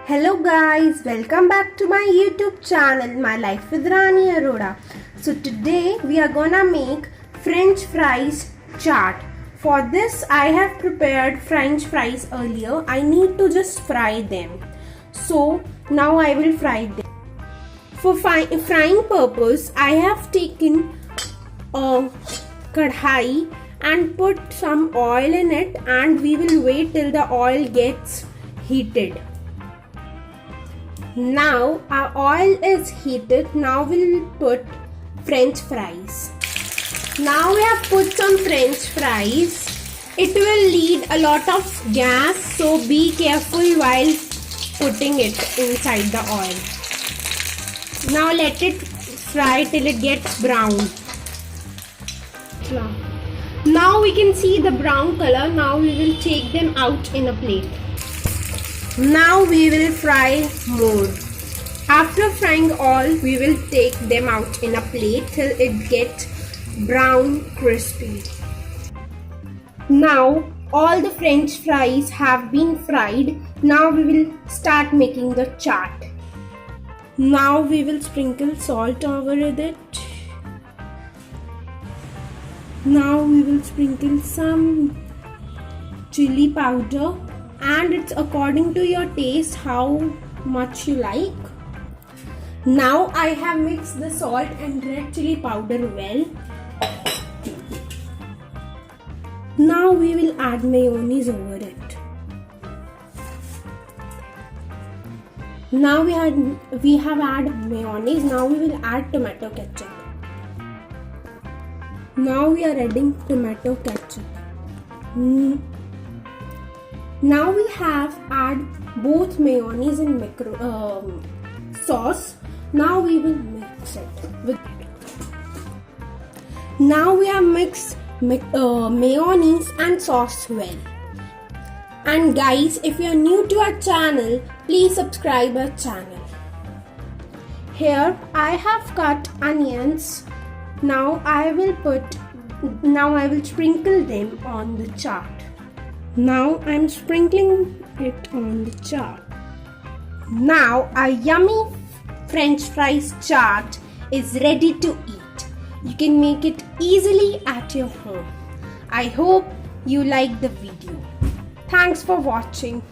Hello guys, welcome back to my YouTube channel, My Life with Rani Arora. So today we are gonna make French fries chaat. For this I have prepared French fries earlier. I need to just fry them. So now I will fry them. For frying purpose, I have taken a kadhai and put some oil in it, and we will wait till the oil gets heated. Now our oil is heated. Now we'll put French fries. Now we have put some French fries. It will need a lot of gas, so be careful while putting it inside the oil. Now let it fry till it gets brown. Now we can see the brown color. Now we will take them out in a plate. Now we will fry more. After frying all, we will take them out in a plate till it gets brown crispy. Now all the French fries have been fried. Now we will start making the chaat. Now we will sprinkle salt over it. Now we will sprinkle some chili powder, and it's according to your taste how much you like. Now I have mixed the salt and red chili powder well. Now we will add mayonnaise over it. Now we have added mayonnaise. Now we will add tomato ketchup. Now we are adding tomato ketchup. Now we have added both mayonnaise and sauce. Now we will mix it with it. Now we have mixed mayonnaise and sauce well. And guys, if you are new to our channel, please subscribe our channel. Here I have cut onions. Now I will sprinkle them on the chaat. Now I am sprinkling it on the chaat. Now our yummy French fries chaat is ready to eat. You can make it easily at your home. I hope you like the video. Thanks for watching.